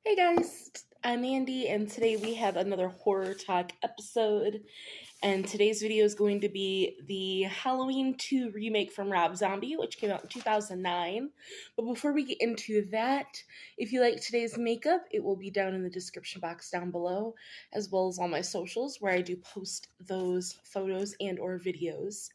Hey guys, I'm Andy, and today we have another horror talk episode. And today's video is going to be the Halloween 2 remake from Rob Zombie, which came out in 2009. But before we get into that, if you like today's makeup, it will be down in the description box down below, as well as all my socials where I do post those photos and or videos.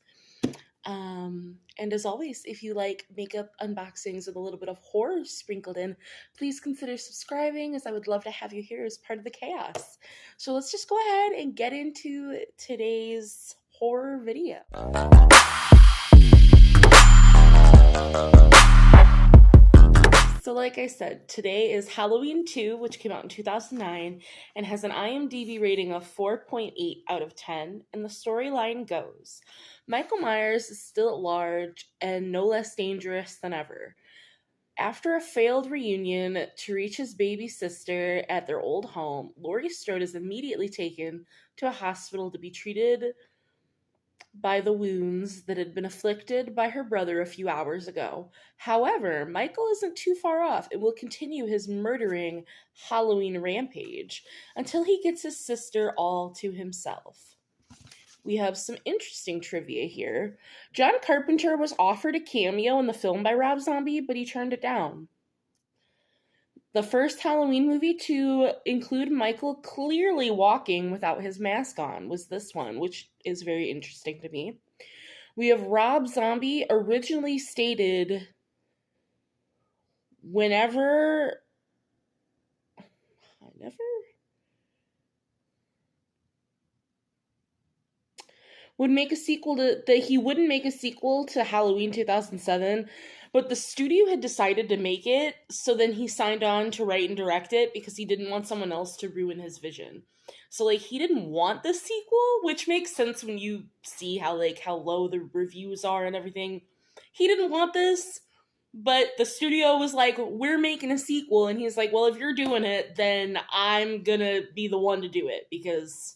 And as always, if you like makeup unboxings with a little bit of horror sprinkled in, please consider subscribing, as I would love to have you here as part of the chaos. So let's just go ahead and get into today's horror video. So like I said, today is Halloween 2, which came out in 2009 and has an IMDb rating of 4.8 out of 10, and the storyline goes: Michael Myers is still at large and no less dangerous than ever. After a failed reunion to reach his baby sister at their old home, Laurie Strode is immediately taken to a hospital to be treated by the wounds that had been afflicted by her brother a few hours ago. However, Michael isn't too far off and will continue his murdering Halloween rampage until he gets his sister all to himself. We have some interesting trivia here. John Carpenter was offered a cameo in the film by Rob Zombie, but he turned it down. The first Halloween movie to include Michael clearly walking without his mask on was this one, which is very interesting to me. We have Rob Zombie originally stated would make a sequel that he wouldn't make a sequel to Halloween 2007, but the studio had decided to make it, so then he signed on to write and direct it because he didn't want someone else to ruin his vision. So he didn't want the sequel, which makes sense when you see how low the reviews are and everything. He didn't want this, but the studio was like, we're making a sequel, and he's like, well, if you're doing it, then I'm gonna be the one to do it because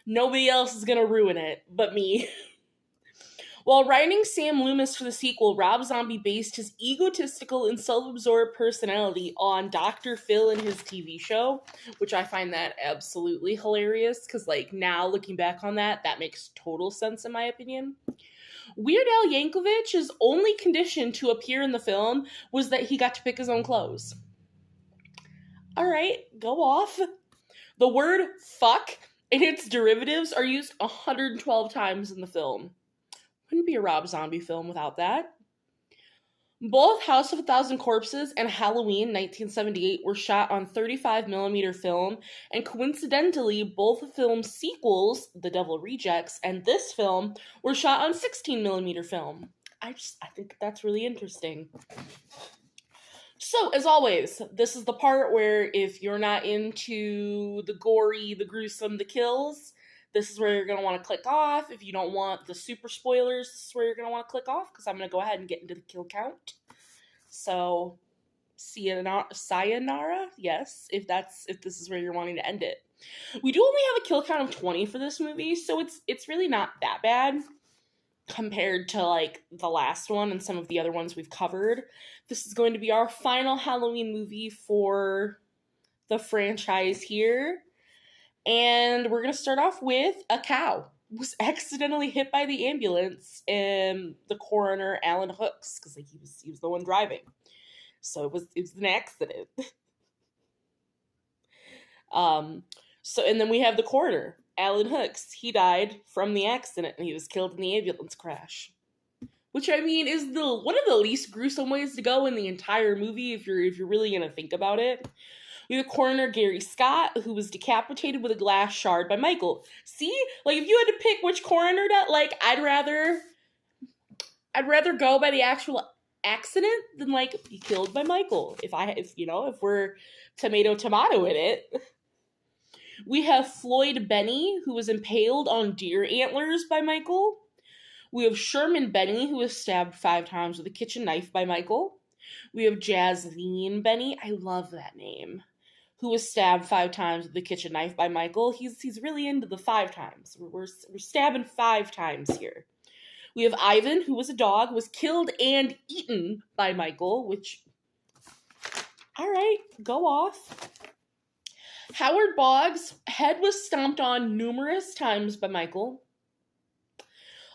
nobody else is gonna ruin it but me. While writing Sam Loomis for the sequel, Rob Zombie based his egotistical and self-absorbed personality on Dr. Phil and his TV show, which I find that absolutely hilarious, because now looking back on that makes total sense in my opinion. Weird Al Yankovic's only condition to appear in the film was that he got to pick his own clothes. Alright, go off. The word fuck and its derivatives are used 112 times in the film. Wouldn't be a Rob Zombie film without that. Both House of a Thousand Corpses and Halloween 1978 were shot on 35mm film, and coincidentally, both the film's sequels, The Devil Rejects and this film, were shot on 16mm film. I think that's really interesting. So, as always, this is the part where if you're not into the gory, the gruesome, the kills, this is where you're going to want to click off. If you don't want the super spoilers, this is where you're going to want to click off, because I'm going to go ahead and get into the kill count. So, sayonara, yes, if this is where you're wanting to end it. We do only have a kill count of 20 for this movie, so it's really not that bad compared to the last one and some of the other ones we've covered. This is going to be our final Halloween movie for the franchise here. And we're going to start off with a cow was accidentally hit by the ambulance and the coroner, Alan Hooks, because he was the one driving. So it was an accident. And then we have the coroner, Alan Hooks. He died from the accident and he was killed in the ambulance crash. Which, I mean, is one of the least gruesome ways to go in the entire movie if you're really going to think about it. We have coroner Gary Scott, who was decapitated with a glass shard by Michael. See? If you had to pick which coroner I'd rather go by the actual accident than, be killed by Michael. If we're tomato in it. We have Floyd Benny, who was impaled on deer antlers by Michael. We have Sherman Benny, who was stabbed 5 times with a kitchen knife by Michael. We have Jasleen Benny. I love that name. Who was stabbed 5 times with a kitchen knife by Michael. He's really into the 5 times. We're stabbing 5 times here. We have Ivan, who was a dog, was killed and eaten by Michael, which, all right, go off. Howard Boggs' head was stomped on numerous times by Michael.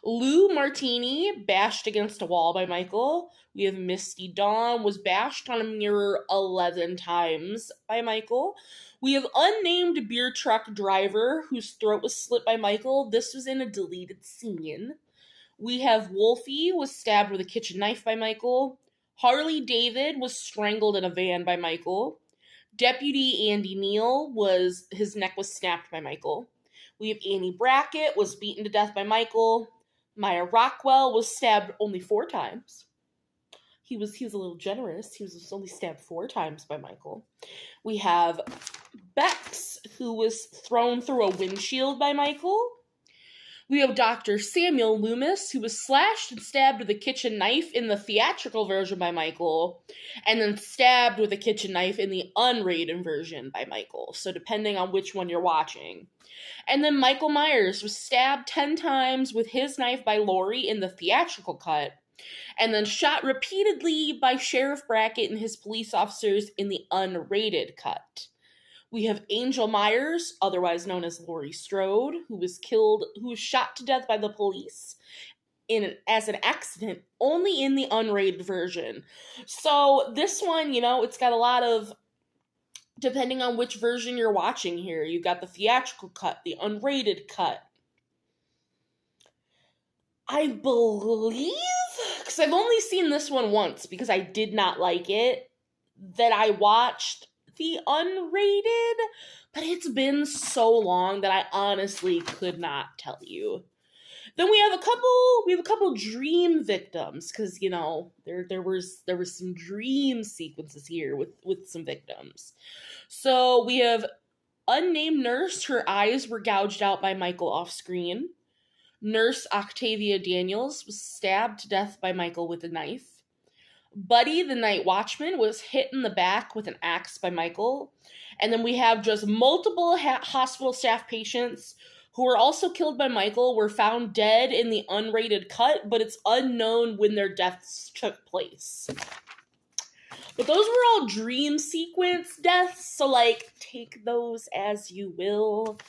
Lou Martini bashed against a wall by Michael. We have Misty Dawn was bashed on a mirror 11 times by Michael. We have unnamed beer truck driver whose throat was slit by Michael. This was in a deleted scene. We have Wolfie was stabbed with a kitchen knife by Michael. Harley David was strangled in a van by Michael. Deputy Andy Neal his neck was snapped by Michael. We have Annie Brackett was beaten to death by Michael. Maya Rockwell was stabbed only 4 times. He was a little generous. He was only stabbed 4 times by Michael. We have Bex, who was thrown through a windshield by Michael. We have Dr. Samuel Loomis, who was slashed and stabbed with a kitchen knife in the theatrical version by Michael, and then stabbed with a kitchen knife in the unrated version by Michael. So depending on which one you're watching. And then Michael Myers was stabbed 10 times with his knife by Laurie in the theatrical cut, and then shot repeatedly by Sheriff Brackett and his police officers in the unrated cut. We have Angel Myers, otherwise known as Laurie Strode, who was shot to death by the police as an accident, only in the unrated version. So this one, it's got a lot of, depending on which version you're watching here, you've got the theatrical cut, the unrated cut. I believe, because I've only seen this one once because I did not like it, that I watched the unrated, but it's been so long that I honestly could not tell you. Then we have a couple dream victims, because there was some dream sequences here with some victims. So we have unnamed nurse, her eyes were gouged out by Michael off screen. Nurse Octavia Daniels was stabbed to death by Michael with a knife. Buddy, the night watchman, was hit in the back with an axe by Michael. And then we have just multiple hospital staff patients who were also killed by Michael, were found dead in the unrated cut, but it's unknown when their deaths took place. But those were all dream sequence deaths, so take those as you will,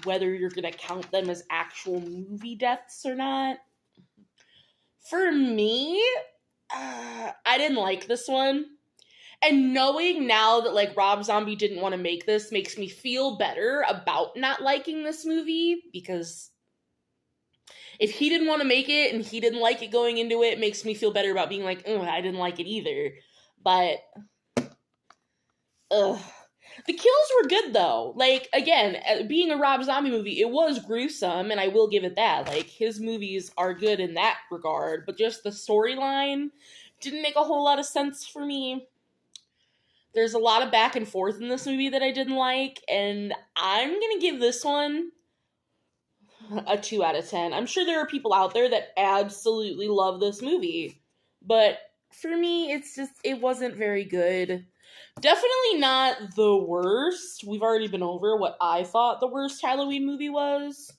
whether you're going to count them as actual movie deaths or not. For me, I didn't like this one. And knowing now that Rob Zombie didn't want to make this makes me feel better about not liking this movie, because if he didn't want to make it and he didn't like it going into it, makes me feel better about being I didn't like it either. But the kills were good though. Again, being a Rob Zombie movie, it was gruesome, and I will give it that. His movies are good in that regard, but just the storyline didn't make a whole lot of sense for me. There's a lot of back and forth in this movie that I didn't like, and I'm gonna give this one a 2 out of 10. I'm sure there are people out there that absolutely love this movie, but for me, it wasn't very good. Definitely not the worst. We've already been over what I thought the worst Halloween movie was.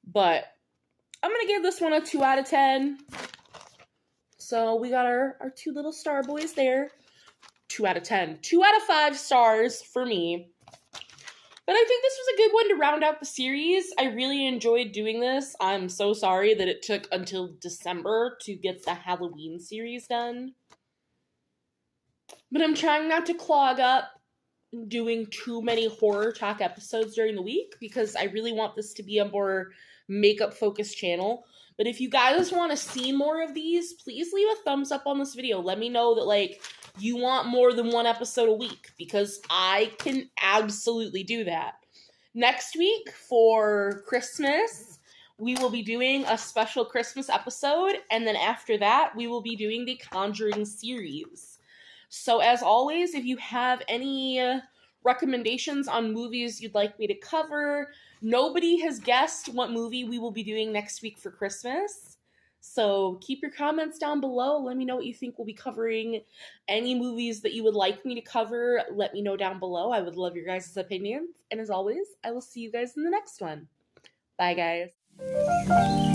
But I'm going to give this one a 2 out of 10. So we got our 2 little star boys there. 2 out of 10. 2 out of 5 stars for me. But I think this was a good one to round out the series. I really enjoyed doing this. I'm so sorry that it took until December to get the Halloween series done. But I'm trying not to clog up doing too many horror talk episodes during the week, because I really want this to be a more makeup-focused channel. But if you guys want to see more of these, please leave a thumbs up on this video. Let me know that, you want more than 1 episode a week, because I can absolutely do that. Next week, for Christmas, we will be doing a special Christmas episode, and then after that, we will be doing the Conjuring series. So as always, if you have any recommendations on movies you'd like me to cover, nobody has guessed what movie we will be doing next week for Christmas. So keep your comments down below. Let me know what you think we'll be covering. Any movies that you would like me to cover, let me know down below. I would love your guys' opinions. And as always, I will see you guys in the next one. Bye, guys.